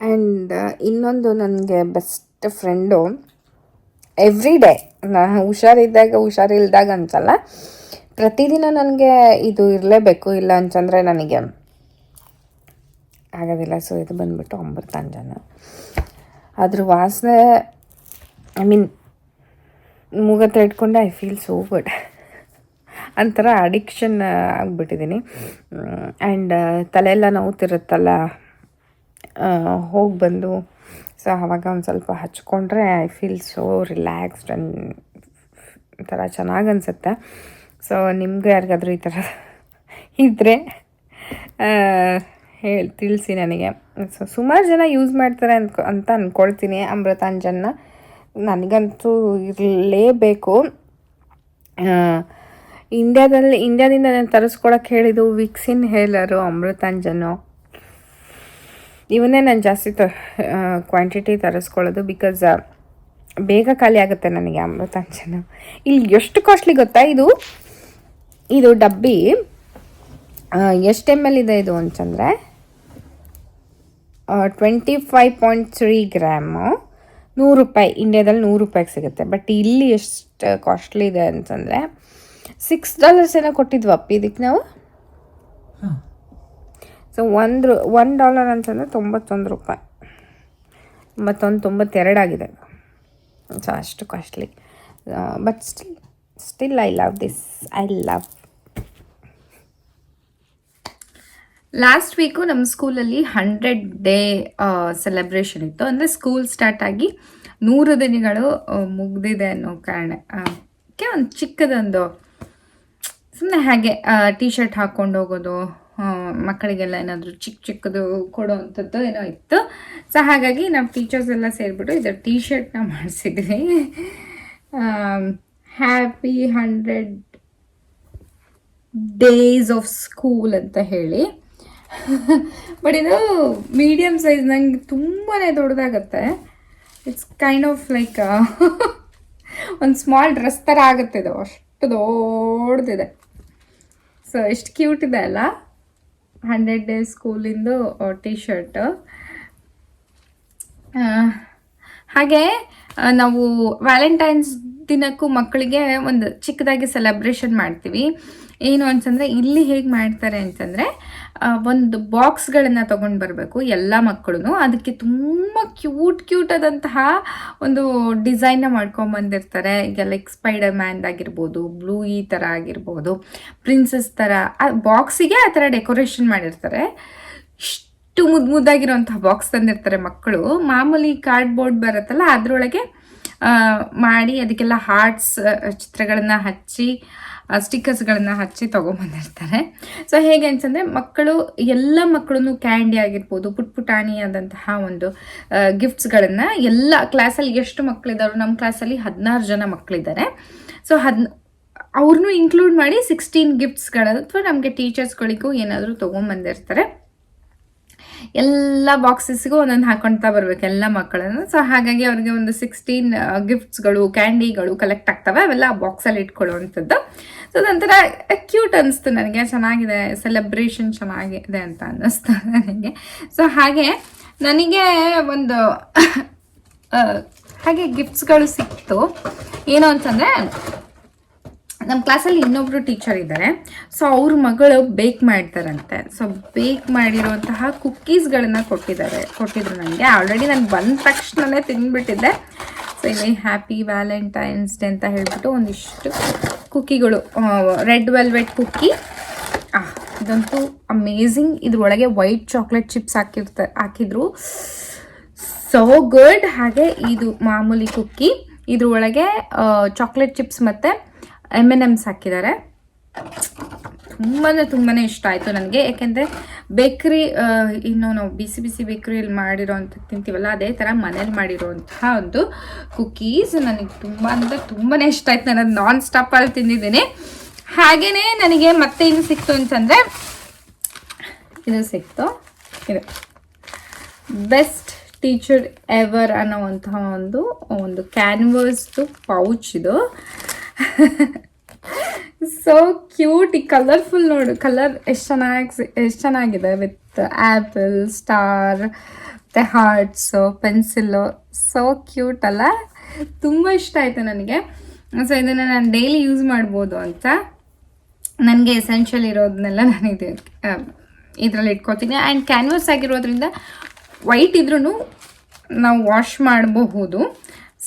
ಆ್ಯಂಡ್ ಇನ್ನೊಂದು ನನಗೆ ಬೆಸ್ಟ್ ಫ್ರೆಂಡು, ಎವ್ರಿ ಡೇ, ನಾನು ಹುಷಾರಿಲ್ದಾಗ ಅನ್ಸಲ್ಲ, ಪ್ರತಿದಿನ ನನಗೆ ಇದು ಇರಲೇಬೇಕು, ಇಲ್ಲ ಅಂತಂದರೆ ನನಗೆ ಆಗೋದಿಲ್ಲ. ಸೊ ಇದು ಬಂದುಬಿಟ್ಟು ಅಮೃತಾಂಜನ್. ಅದ್ರ ವಾಸನೆ, ಐ ಮೀನ್ ಮೂಗತ್ರ ಇಟ್ಕೊಂಡೆ ಐ ಫೀಲ್ ಸೋ ಗುಡ್. ಒಂಥರ ಅಡಿಕ್ಷನ್ ಆಗಿಬಿಟ್ಟಿದ್ದೀನಿ. ಆ್ಯಂಡ್ ತಲೆಯೆಲ್ಲ ನೋವುತ್ತಿರುತ್ತಲ್ಲ ಹೋಗಿ ಬಂದು, ಸೊ ಆವಾಗ ಒಂದು ಸ್ವಲ್ಪ ಹಚ್ಕೊಂಡ್ರೆ I feel so relaxed and ಒಂಥರ ಚೆನ್ನಾಗಿ ಅನಿಸುತ್ತೆ. ಸೊ ನಿಮಗೂ ಯಾರಿಗಾದ್ರೂ ಈ ಥರ ಇದ್ದರೆ ತಿಳಿಸಿ ನನಗೆ. ಸೊ ಸುಮಾರು ಜನ ಯೂಸ್ ಮಾಡ್ತಾರೆ ಅಂತ ಅಂದ್ಕೊಳ್ತೀನಿ ಅಮೃತಾಂಜನ್ನ. ನನಗಂತೂ ಇರಲೇಬೇಕು. ಇಂಡಿಯಾದಿಂದ ನಾನು ತರಿಸ್ಕೊಳಕ್ಕೆ ಹೇಳಿದ್ದು ವಿಕ್ಸಿನ್ ಹೇಲರು, ಅಮೃತಾಂಜನು, ಇವನ್ನೇ ನಾನು ಜಾಸ್ತಿ ಕ್ವಾಂಟಿಟಿ ತರಿಸ್ಕೊಳ್ಳೋದು. ಬಿಕಾಸ್ ಬೇಗ ಖಾಲಿ ಆಗುತ್ತೆ ನನಗೆ ಅಮೃತಾಂಜನು. ಇಲ್ಲಿ ಎಷ್ಟು ಕಾಸ್ಟ್ಲಿ ಗೊತ್ತಾ, ಇದು ಡಬ್ಬಿ ಎಷ್ಟು ml ಇದೆ ಇದು ಅಂತಂದರೆ 25.3 ಗ್ರಾಮು, 100 ರೂಪಾಯಿ. ಇಂಡಿಯಾದಲ್ಲಿ 100 ರೂಪಾಯಿಗೆ ಸಿಗುತ್ತೆ. ಬಟ್ ಇಲ್ಲಿ ಎಷ್ಟು ಕಾಸ್ಟ್ಲಿ ಇದೆ ಅಂತಂದರೆ $6 ಏನೋ ಕೊಟ್ಟಿದ್ವಪ್ಪ ಇದಕ್ಕೆ ನಾವು. ಸೊ $1 ಅಂತಂದರೆ 91 ರೂಪಾಯಿ, 92 ಆಗಿದೆ. ಸೊ ಅಷ್ಟು costly. But still I love this. Last week ನಮ್ಮ ಸ್ಕೂಲಲ್ಲಿ 100 ಡೇ ಸೆಲೆಬ್ರೇಷನ್ ಇತ್ತು. ಅಂದರೆ ಸ್ಕೂಲ್ ಸ್ಟಾರ್ಟ್ ಆಗಿ 100 ದಿನಗಳು ಮುಗ್ದಿದೆ ಅನ್ನೋ ಕಾರಣಕ್ಕೆ ಒಂದು ಚಿಕ್ಕದೊಂದು ಸುಮ್ಮನೆ ಹಾಗೆ ಟೀ ಶರ್ಟ್ ಹಾಕ್ಕೊಂಡು ಹೋಗೋದು, ಮಕ್ಕಳಿಗೆಲ್ಲ ಏನಾದರೂ ಚಿಕ್ಕದು ಕೊಡೋವಂಥದ್ದು ಏನೋ ಇತ್ತು. ಸೊ ಹಾಗಾಗಿ ನಾವು ಟೀಚರ್ಸ್ ಎಲ್ಲ ಸೇರಿಬಿಟ್ಟು ಇದರ ಟೀ ಶರ್ಟ್ನ ಮಾಡಿಸಿದ್ವಿ. ಹ್ಯಾಪಿ 100 ಡೇಸ್ ಆಫ್ ಸ್ಕೂಲ್ ಅಂತ ಹೇಳಿ. ಬಟ್ ಇದು ಮೀಡಿಯಮ್ ಸೈಜ್, ನಂಗೆ ತುಂಬಾ ದೊಡ್ಡದಾಗತ್ತೆ. ಇಟ್ಸ್ ಕೈಂಡ್ ಆಫ್ ಲೈಕ್ ಒಂದು ಸ್ಮಾಲ್ ಡ್ರೆಸ್ ಥರ ಆಗುತ್ತೆ ಇದು, ಅಷ್ಟು ದೊಡ್ಡದಿದೆ. ಸೊ ಎಷ್ಟು ಕ್ಯೂಟ್ ಇದೆ ಅಲ್ಲ, 100 ಡೇಸ್ ಸ್ಕೂಲಿಂದು ಟೀ ಶರ್ಟ್. ಹಾಗೆ ನಾವು ವ್ಯಾಲೆಂಟೈನ್ಸ್ ದಿನಕ್ಕೂ ಮಕ್ಕಳಿಗೆ ಒಂದು ಚಿಕ್ಕದಾಗಿ ಸೆಲೆಬ್ರೇಷನ್ ಮಾಡ್ತೀವಿ. ಏನು ಅಂತಂದರೆ ಇಲ್ಲಿ ಹೇಗೆ ಮಾಡ್ತಾರೆ ಅಂತಂದರೆ, ಒಂದು ಬಾಕ್ಸ್ಗಳನ್ನು ತೊಗೊಂಡು ಬರಬೇಕು ಎಲ್ಲ ಮಕ್ಕಳು. ಅದಕ್ಕೆ ತುಂಬ ಕ್ಯೂಟ್ ಆದಂತಹ ಒಂದು ಡಿಸೈನ್ನ ಮಾಡ್ಕೊಂಬಂದಿರ್ತಾರೆ. ಈಗ ಲೈಕ್ ಸ್ಪೈಡರ್ ಮ್ಯಾನ್ ಆಗಿರ್ಬೋದು, ಬ್ಲೂ ಈ ಥರ ಆಗಿರ್ಬೋದು, ಪ್ರಿನ್ಸಸ್ ಥರ. ಆ ಬಾಕ್ಸಿಗೆ ಆ ಥರ ಡೆಕೋರೇಷನ್ ಮಾಡಿರ್ತಾರೆ. ಇಷ್ಟು ಮುದ್ದಾಗಿರೋಂಥ ಬಾಕ್ಸ್ ತಂದಿರ್ತಾರೆ ಮಕ್ಕಳು. ಮಾಮೂಲಿ ಕಾರ್ಡ್ಬೋರ್ಡ್ ಬರುತ್ತಲ್ಲ ಅದರೊಳಗೆ ಮಾಡಿ ಅದಕ್ಕೆಲ್ಲ ಹಾರ್ಟ್ಸ್ ಚಿತ್ರಗಳನ್ನು ಹಚ್ಚಿ, ಸ್ಟಿಕ್ಕರ್ಸ್ಗಳನ್ನು ಹಚ್ಚಿ ತೊಗೊಂಬಂದಿರ್ತಾರೆ. ಸೊ ಹೇಗೆ ಅಂತಂದರೆ ಮಕ್ಕಳು, ಎಲ್ಲ ಮಕ್ಕಳು ಕ್ಯಾಂಡಿ ಆಗಿರ್ಬೋದು, ಪುಟಾಣಿ ಆದಂತಹ ಒಂದು ಗಿಫ್ಟ್ಸ್ಗಳನ್ನು, ಎಲ್ಲ ಕ್ಲಾಸಲ್ಲಿ ಎಷ್ಟು ಮಕ್ಕಳಿದ್ದಾರೆ, ನಮ್ಮ ಕ್ಲಾಸಲ್ಲಿ 16 ಜನ ಮಕ್ಕಳಿದ್ದಾರೆ. ಸೊ ಅವ್ರನ್ನೂ ಇನ್ಕ್ಲೂಡ್ ಮಾಡಿ 16 ಗಿಫ್ಟ್ಸ್ಗಳು ಅಥವಾ ನಮಗೆ ಟೀಚರ್ಸ್ಗಳಿಗೂ ಏನಾದರೂ ತೊಗೊಂಬಂದಿರ್ತಾರೆ. ಎಲ್ಲ ಬಾಕ್ಸಸ್ಗೂ ಒಂದೊಂದು ಹಾಕೊಳ್ತಾ ಬರ್ಬೇಕು ಎಲ್ಲ ಮಕ್ಕಳನ್ನು. ಸೊ ಹಾಗಾಗಿ ಅವ್ರಿಗೆ ಒಂದು 16 ಗಿಫ್ಟ್ಸ್ಗಳು, ಕ್ಯಾಂಡಿಗಳು ಕಲೆಕ್ಟ್ ಆಗ್ತವೆ. ಅವೆಲ್ಲ ಆ ಬಾಕ್ಸಲ್ಲಿ ಇಟ್ಕೊಳ್ಳುವಂಥದ್ದು. ಸೊ ಅದೊಂಥರ ಕ್ಯೂಟ್ ಅನ್ನಿಸ್ತು ನನಗೆ, ಚೆನ್ನಾಗಿದೆ, ಸೆಲೆಬ್ರೇಷನ್ ಚೆನ್ನಾಗಿದೆ ಅಂತ ಅನ್ನಿಸ್ತು ನನಗೆ. ಸೊ ಹಾಗೆ ನನಗೆ ಒಂದು ಹಾಗೆ ಗಿಫ್ಟ್ಸ್ಗಳು ಸಿಕ್ತು. ಏನು ಅಂತಂದರೆ, ನಮ್ಮ ಕ್ಲಾಸಲ್ಲಿ ಇನ್ನೊಬ್ಬರು ಟೀಚರ್ ಇದ್ದಾರೆ. ಸೊ ಅವ್ರ ಮಗಳು ಬೇಕ್ ಮಾಡ್ತಾರಂತೆ. ಸೊ ಬೇಕ್ ಮಾಡಿರುವಂತಹ ಕುಕ್ಕೀಸ್ಗಳನ್ನು ಕೊಟ್ಟಿದ್ರು ನನಗೆ. ಆಲ್ರೆಡಿ ನಾನು ಬಂದ ತಕ್ಷಣವೇ ತಿಂದ್ಬಿಟ್ಟಿದ್ದೆ. ಸೊ ಇಲ್ಲಿ ಹ್ಯಾಪಿ ವ್ಯಾಲೆಂಟೈನ್ಸ್ ಡೇ ಅಂತ ಹೇಳ್ಬಿಟ್ಟು ಒಂದಿಷ್ಟು ಕುಕ್ಕಿಗಳು, ರೆಡ್ ವೆಲ್ವೆಟ್ ಕುಕ್ಕಿ. ಇದಂತೂ ಅಮೇಝಿಂಗ್. ಇದ್ರೊಳಗೆ ವೈಟ್ ಚಾಕ್ಲೇಟ್ ಚಿಪ್ಸ್ ಹಾಕಿದ್ರು, ಸೋ ಗುಡ್. ಹಾಗೆ ಇದು ಮಾಮೂಲಿ ಕುಕ್ಕಿ, ಇದ್ರೊಳಗೆ ಚಾಕ್ಲೇಟ್ ಚಿಪ್ಸ್ ಮತ್ತು M&M's ಹಾಕಿದ್ದಾರೆ. ತುಂಬಾ ಇಷ್ಟ ಆಯಿತು ನನಗೆ. ಯಾಕೆಂದರೆ ಬೇಕ್ರಿ, ಇನ್ನು ನಾವು ಬಿಸಿ ಬೇಕ್ರಿಯಲ್ಲಿ ಮಾಡಿರೋವಂಥ ತಿಂತೀವಲ್ಲ, ಅದೇ ಥರ ಮನೇಲಿ ಮಾಡಿರೋವಂತಹ ಒಂದು ಕುಕ್ಕೀಸ್ ನನಗೆ ತುಂಬಾ ಇಷ್ಟ ಆಯಿತು. ನಾನು ನಾನ್ ಸ್ಟಾಪಲ್ಲಿ ತಿಂದಿದ್ದೀನಿ. ಹಾಗೆಯೇ ನನಗೆ ಮತ್ತೆ ಏನು ಸಿಕ್ತು ಅಂತಂದರೆ, ಇದು ಸಿಕ್ತು. ಇದು ಬೆಸ್ಟ್ ಟೀಚರ್ ಎವರ್ ಅನ್ನೋವಂತಹ ಒಂದು ಕ್ಯಾನ್ವಸ್ದು ಪೌಚ್ ಇದು. So cute. ಈ ಕಲರ್ಫುಲ್ ನೋಡು, ಕಲರ್ ಎಷ್ಟು ಚೆನ್ನಾಗಿದೆ. ವಿತ್ ಆ್ಯಪಲ್, ಸ್ಟಾರ್, ಮತ್ತು ಹಾರ್ಟ್ಸು, ಪೆನ್ಸಿಲ್ಲು. ಸೊ ಕ್ಯೂಟ್ ಅಲ್ಲ, ತುಂಬ ಇಷ್ಟ ಆಯಿತು ನನಗೆ. ಸೊ ಇದನ್ನು ನಾನು ಡೈಲಿ ಯೂಸ್ ಮಾಡ್ಬೋದು ಅಂತ. ನನಗೆ ಎಸೆನ್ಷಿಯಲ್ ಇರೋದನ್ನೆಲ್ಲ ನಾನು ಇದರಲ್ಲಿ ಇಟ್ಕೊತೀನಿ. ಆ್ಯಂಡ್ ಕ್ಯಾನ್ವಸ್ ಆಗಿರೋದ್ರಿಂದ ವೈಟ್ ಇದ್ರೂ ನಾವು ವಾಶ್ ಮಾಡಬಹುದು.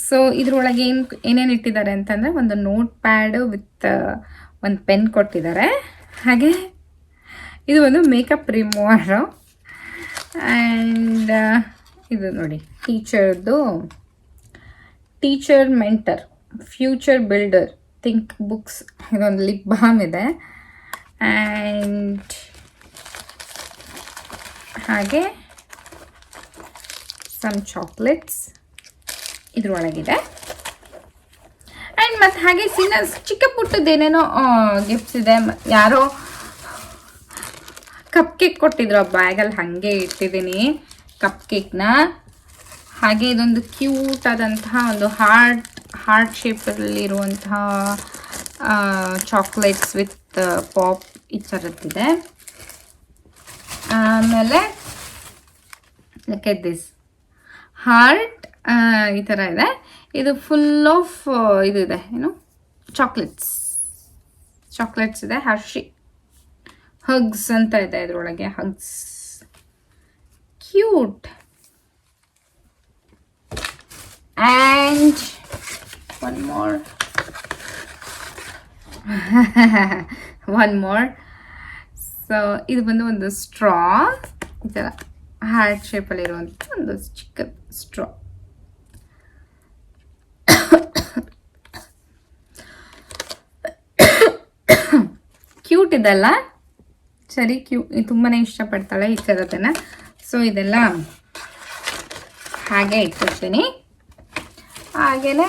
ಸೊ ಇದ್ರೊಳಗೆ ಏನೇನು ಇಟ್ಟಿದ್ದಾರೆ ಅಂತಂದರೆ, ಒಂದು ನೋಟ್ ಪ್ಯಾಡು ವಿತ್ ಒಂದು ಪೆನ್ ಕೊಟ್ಟಿದ್ದಾರೆ. ಹಾಗೆ ಇದು ಒಂದು ಮೇಕಪ್ ರಿಮೂವರು. ಆ್ಯಂಡ್ ಇದು ನೋಡಿ, teacher mentor, future builder, think books. ಇದೊಂದು ಲಿಪ್ ಬಾಮ್ ಇದೆ. ಆ್ಯಂಡ್ ಹಾಗೆ ಸಮ್ ಚಾಕ್ಲೇಟ್ಸ್ ಇದ್ರೊಳಗಿದೆ. ಆ್ಯಂಡ್ ಮತ್ತು ಹಾಗೆ ಚಿಕ್ಕ ಪುಟ್ಟದ್ದೇನೇನೋ ಗಿಫ್ಟ್ಸ್ ಇದೆ. ಯಾರೋ ಕಪ್ ಕೇಕ್ ಕೊಟ್ಟಿದ್ರು ಆ ಬ್ಯಾಗಲ್ಲಿ, ಹಾಗೆ ಇಟ್ಟಿದ್ದೀನಿ ಕಪ್ ಕೇಕ್ನ. ಹಾಗೆ ಇದೊಂದು ಕ್ಯೂಟ್ ಆದಂತಹ ಒಂದು ಹಾರ್ಟ್ ಶೇಪಲ್ಲಿರುವಂತಹ ಚಾಕ್ಲೇಟ್ಸ್ ವಿತ್ ಪಾಪ್ ಈ ಥರದ್ದಿದೆ. ಆಮೇಲೆ ಲುಕ್ ಎಟ್ ದಿಸ್ ಹಾರ್ಟ್ ಈ ಥರ ಇದೆ. ಇದು ಫುಲ್ ಆಫ್ ಇದು ಇದೆ, ಏನು ಚಾಕ್ಲೇಟ್ಸ್ ಇದೆ. ಹರ್ಷಿ ಹಗ್ಸ್ ಅಂತ ಇದೆ ಇದರೊಳಗೆ, hugs. Cute. And one more. So ಇದು ಬಂದು ಒಂದು ಸ್ಟ್ರಾ, ಈ ಥರ ಹಾರ್ಟ್ ಶೇಪಲ್ಲಿರುವಂಥ ಒಂದು ಚಿಕ್ಕ ಸ್ಟ್ರಾ. ಕ್ಯೂಟ್ ಇದೆಲ್ಲ. ಸರಿ, ತುಂಬಾ ಇಷ್ಟಪಡ್ತಾಳೆ ಈ ಥರದನ್ನು. ಸೊ ಇದೆಲ್ಲ ಹಾಗೆ ಇಟ್ಕೊಳ್ತೀನಿ. ಹಾಗೆಯೇ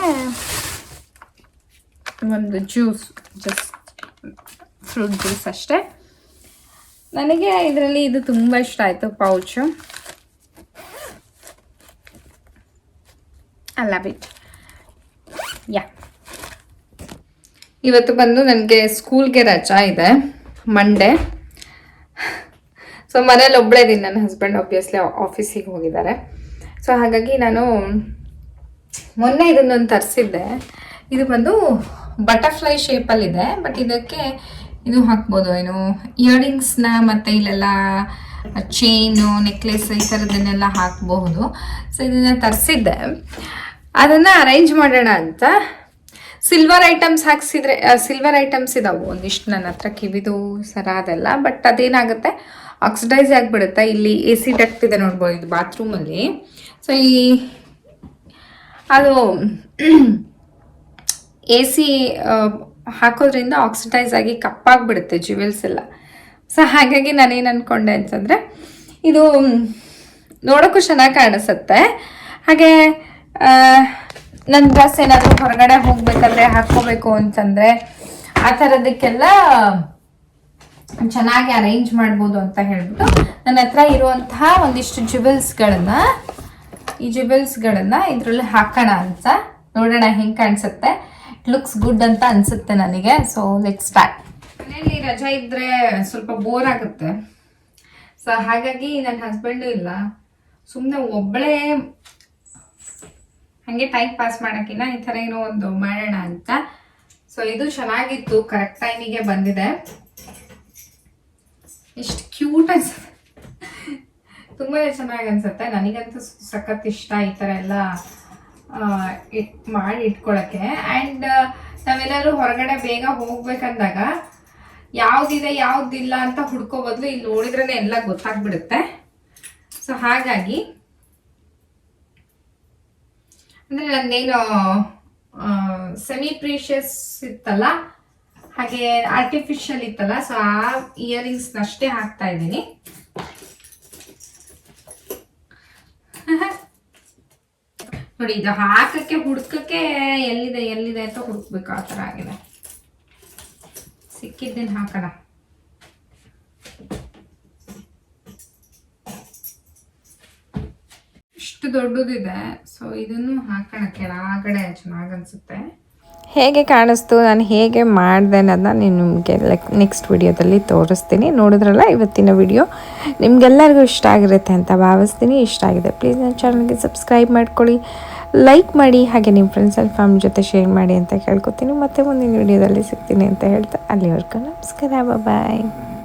ಒಂದು ಜ್ಯೂಸ್, ಜಸ್ಟ್ ಫ್ರೂಟ್ ಜ್ಯೂಸ್ ಅಷ್ಟೇ. ನನಗೆ ಇದರಲ್ಲಿ ಇದು ತುಂಬ ಇಷ್ಟ ಆಯಿತು pouch. I love it. Yeah, ಇವತ್ತು ಬಂದು ನನಗೆ ಸ್ಕೂಲ್ಗೆ ರಜಾ ಇದೆ, ಮಂಡೇ. ಸೊ ಮನೇಲಿ ಒಬ್ಬಳೇ ಇದ್ದೀನಿ, ನನ್ನ ಹಸ್ಬೆಂಡ್ ಆಬ್ವಿಯಸ್ಲಿ ಆಫೀಸಿಗೆ ಹೋಗಿದ್ದಾರೆ. ಸೊ ಹಾಗಾಗಿ ನಾನು ಮೊನ್ನೆ ಇದನ್ನೊಂದು ತರಿಸಿದ್ದೆ. ಇದು ಬಂದು ಬಟರ್ಫ್ಲೈ ಶೇಪಲ್ಲಿದೆ, ಬಟ್ ಇದಕ್ಕೆ ಇದು ಹಾಕ್ಬೋದು, ಏನು ಇಯರಿಂಗ್ಸ್ನ ಮತ್ತು ಇಲ್ಲೆಲ್ಲ ಚೈನು, ನೆಕ್ಲೆಸ್ ಈ ಥರದನ್ನೆಲ್ಲ ಹಾಕಬಹುದು. ಸೊ ಇದನ್ನು ತರಿಸಿದ್ದೆ, ಅದನ್ನು ಅರೇಂಜ್ ಮಾಡೋಣ ಅಂತ. ಸಿಲ್ವರ್ ಐಟಮ್ಸ್ ಹಾಕ್ಸಿದ್ರೆ, ಸಿಲ್ವರ್ ಐಟಮ್ಸ್ ಇದಾವೆ ಒಂದಿಷ್ಟು ನನ್ನ ಹತ್ರ, ಕಿವಿದು ಸರ ಅದೆಲ್ಲ. ಬಟ್ ಅದೇನಾಗುತ್ತೆ, ಆಕ್ಸಿಡೈಸ್ ಆಗಿಬಿಡುತ್ತೆ. ಇಲ್ಲಿ AC ಡಕ್ಟ್ ಇದೆ ನೋಡ್ಬೋದು, ಇದು ಬಾತ್ರೂಮಲ್ಲಿ. ಸೊ ಅದು AC ಹಾಕೋದ್ರಿಂದ ಆಕ್ಸಿಡೈಸ್ ಆಗಿ ಕಪ್ಪಾಗಿಬಿಡುತ್ತೆ ಜ್ಯುವೆಲ್ಸ್ ಎಲ್ಲ. ಸೊ ಹಾಗಾಗಿ ನಾನೇನು ಅಂದ್ಕೊಂಡೆ ಅಂತಂದರೆ, ಇದು ನೋಡೋಕ್ಕೂ ಚೆನ್ನಾಗಿ ಕಾಣಿಸುತ್ತೆ. ಹಾಗೆ ನನ್ನ ಡ್ರೆಸ್ ಏನಾದರೂ ಹೊರಗಡೆ ಹೋಗ್ಬೇಕಾದ್ರೆ ಹಾಕ್ಕೋಬೇಕು ಅಂತಂದರೆ ಆ ಥರದಕ್ಕೆಲ್ಲ ಚೆನ್ನಾಗಿ ಅರೇಂಜ್ ಮಾಡ್ಬೋದು ಅಂತ ಹೇಳ್ಬಿಟ್ಟು ನನ್ನ ಹತ್ರ ಇರುವಂತಹ ಒಂದಿಷ್ಟು ಈ ಜ್ಯುವೆಲ್ಸ್ಗಳನ್ನು ಇದರಲ್ಲಿ ಹಾಕೋಣ ಅಂತ. ನೋಡೋಣ ಹೆಂಗೆ ಕಾಣಿಸುತ್ತೆ. ಇಟ್ ಲುಕ್ಸ್ ಗುಡ್ ಅಂತ ಅನಿಸುತ್ತೆ ನನಗೆ. So let's start. ಮನೆಯಲ್ಲಿ ರಜಾ ಇದ್ದರೆ ಸ್ವಲ್ಪ ಬೋರ್ ಆಗುತ್ತೆ. ಸೊ ಹಾಗಾಗಿ ನನ್ನ ಹಸ್ಬೆಂಡು ಇಲ್ಲ, ಸುಮ್ಮನೆ ಒಬ್ಬಳೇ ಹಾಗೆ ಟೈಮ್ ಪಾಸ್ ಮಾಡೋಕ್ಕಿಂತ ಈ ಥರ ಏನೋ ಒಂದು ಮಾಡೋಣ ಅಂತ. ಸೊ ಇದು ಚೆನ್ನಾಗಿತ್ತು, ಕರೆಕ್ಟ್ ಟೈಮಿಗೆ ಬಂದಿದೆ. ಎಷ್ಟು ಕ್ಯೂಟ್ ಅನ್ಸುತ್ತೆ, ತುಂಬ ಚೆನ್ನಾಗಿ ಅನ್ಸುತ್ತೆ. ನನಗಂತೂ ಸಖತ್ ಇಷ್ಟ ಈ ಥರ ಎಲ್ಲ ಮಾಡಿ ಇಟ್ಕೊಳ್ಳೋಕ್ಕೆ. ಆ್ಯಂಡ್ ನಾವೆಲ್ಲರೂ ಹೊರಗಡೆ ಬೇಗ ಹೋಗ್ಬೇಕಂದಾಗ ಯಾವುದಿದೆ ಯಾವುದಿಲ್ಲ ಅಂತ ಹುಡ್ಕೋ ಬದಲು ಇಲ್ಲಿ ನೋಡಿದ್ರೇ ಎಲ್ಲ ಗೊತ್ತಾಗ್ಬಿಡುತ್ತೆ. ಸೊ ಹಾಗಾಗಿ ಅಂದರೆ ನಂದೇನು ಸೆಮಿ ಪ್ರೀಷಿಯಸ್ ಇತ್ತಲ್ಲ, ಹಾಗೆ ಆರ್ಟಿಫಿಷಿಯಲ್ ಇತ್ತಲ್ಲ, ಸೊ ಆ ಇಯರಿಂಗ್ಸ್ನಷ್ಟೇ ಹಾಕ್ತಾ ಇದ್ದೀನಿ. ನೋಡಿ, ಇದು ಹಾಕಕ್ಕೆ ಹುಡ್ಕಕ್ಕೆ ಎಲ್ಲಿದೆ ಅಂತ ಹುಡುಕ್ಬೇಕು, ಆ ಥರ ಆಗಿದೆ. ಸಿಕ್ಕಿದ್ದೇನು ಹಾಕೋಣ. ಇಷ್ಟು ದೊಡ್ಡದಿದೆ. ಸೊ ಇದನ್ನು ಹಾಕೋಣ ಕೆಳಗಡೆ, ಚೆನ್ನಾಗಿ ಅನಿಸುತ್ತೆ. ಹೇಗೆ ಕಾಣಿಸ್ತು, ನಾನು ಹೇಗೆ ಮಾಡಿದೆ ಅನ್ನೋದನ್ನ ನಿಮಗೆ ನೆಕ್ಸ್ಟ್ ವಿಡಿಯೋದಲ್ಲಿ ತೋರಿಸ್ತೀನಿ. ನೋಡಿದ್ರಲ್ಲ ಇವತ್ತಿನ ವಿಡಿಯೋ, ನಿಮಗೆಲ್ಲರಿಗೂ ಇಷ್ಟ ಆಗಿರುತ್ತೆ ಅಂತ ಭಾವಿಸ್ತೀನಿ. ಇಷ್ಟ ಆಗಿದೆ ಪ್ಲೀಸ್ ನನ್ನ ಚಾನಲ್ಗೆ ಸಬ್ಸ್ಕ್ರೈಬ್ ಮಾಡ್ಕೊಳ್ಳಿ, ಲೈಕ್ ಮಾಡಿ, ಹಾಗೆ ನಿಮ್ಮ ಫ್ರೆಂಡ್ಸ್ ಆ್ಯಂಡ್ ಫ್ಯಾಮಿಲಿ ಜೊತೆ ಶೇರ್ ಮಾಡಿ ಅಂತ ಕೇಳ್ಕೊತೀನಿ. ಮತ್ತೆ ಮುಂದಿನ ವಿಡಿಯೋದಲ್ಲಿ ಸಿಗ್ತೀನಿ ಅಂತ ಹೇಳ್ತಾ ಅಲ್ಲಿವರೆಗೂ ನಮಸ್ಕಾರ, ಬಾಯ್.